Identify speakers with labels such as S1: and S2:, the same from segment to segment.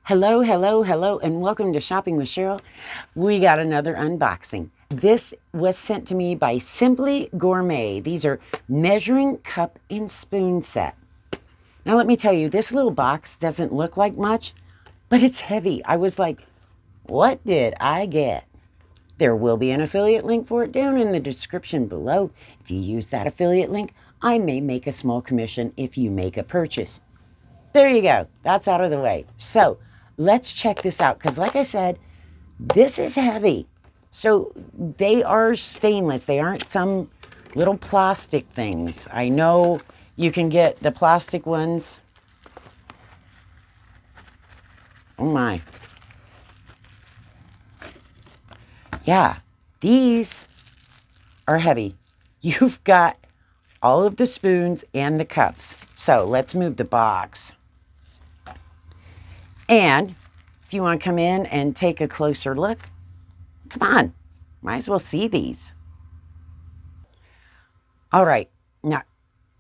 S1: Hello, hello, hello, and welcome to Shopping with Cheryl. We got another unboxing. This was sent to me by Simply Gourmet. These are measuring cup and spoon set. Now let me tell you, this little box doesn't look like much, but it's heavy. I was like, what did I get? There will be an affiliate link for it down in the description below. If you use that affiliate link, I may make a small commission if you make a purchase. There you go. That's out of the way. So let's check this out because like I said, this is heavy. So they are stainless. They aren't some little plastic things. I know you can get the plastic ones. Oh my. Yeah, these are heavy. You've got all of the spoons and the cups. So let's move the box. And if you want to come in and take a closer look, come on, might as well see these. All right, now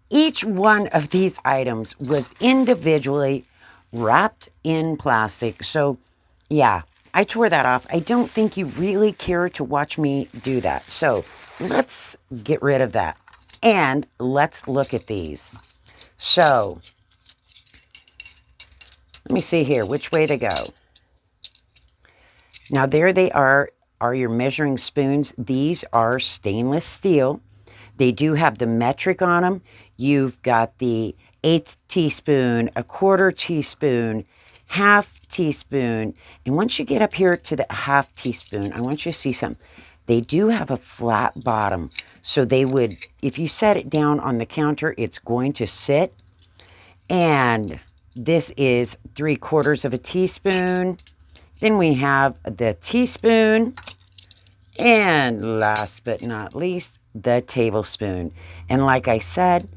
S1: each one of these items was individually wrapped in plastic. So yeah, I tore that off. I don't think you really care to watch me do that. So let's get rid of that. And let's look at these. So let me see here, which way to go. Now there they are your measuring spoons. These are stainless steel. They do have the metric on them. You've got the 1/8 teaspoon, 1/4 teaspoon, 1/2 teaspoon. And once you get up here to the 1/2 teaspoon, I want you to see something. They do have a flat bottom. So they would, if you set it down on the counter, it's going to sit. And this is 3/4 of a teaspoon. Then we have the teaspoon. And last but not least, the tablespoon. And like I said,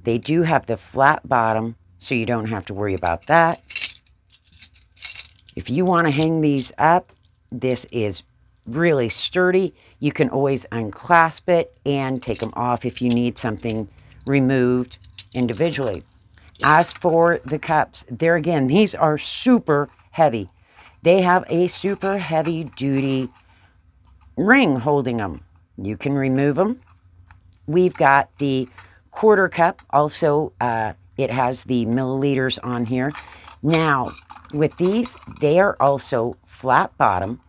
S1: they do have the flat bottom, so you don't have to worry about that. If you want to hang these up, this is really sturdy. You can always unclasp it and take them off if you need something removed individually. As for the cups, there again, these are super heavy. They have a super heavy duty ring holding them. You can remove them. We've got the 1/4 cup. Also, it has the milliliters on here. Now, with these, they are also flat bottom.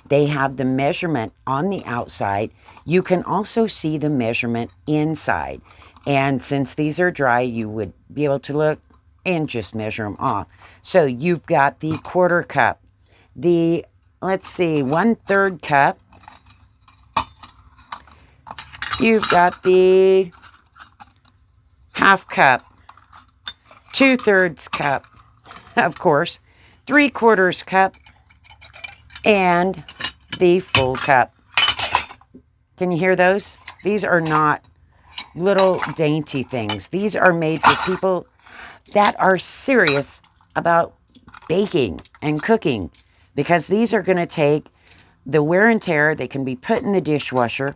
S1: They have the measurement on the outside. You can also see the measurement inside. And since these are dry, you would be able to look and just measure them off. So you've got the 1/4 cup, the, let's see, 1/3 cup. You've got the 1/2 cup, 2/3 cup, of course, 3/4 cup, and the full cup. Can you hear those? These are not little dainty things. These are made for people that are serious about baking and cooking, because these are going to take the wear and tear. They can be put in the dishwasher,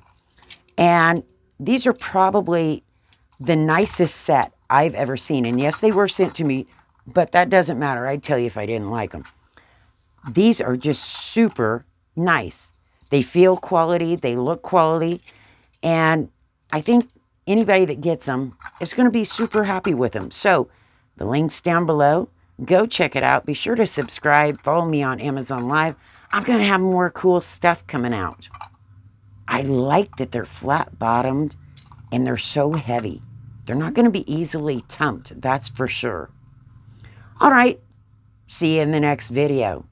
S1: and these are probably the nicest set I've ever seen. And yes, they were sent to me, but that doesn't matter. I'd tell you if I didn't like them. These are just super nice. They feel quality, they look quality, and I think anybody that gets them is going to be super happy with them. So the link's down below. Go check it out. Be sure to subscribe. Follow me on Amazon Live. I'm going to have more cool stuff coming out. I like that they're flat bottomed and they're so heavy. They're not going to be easily tumped, that's for sure. All right. See you in the next video.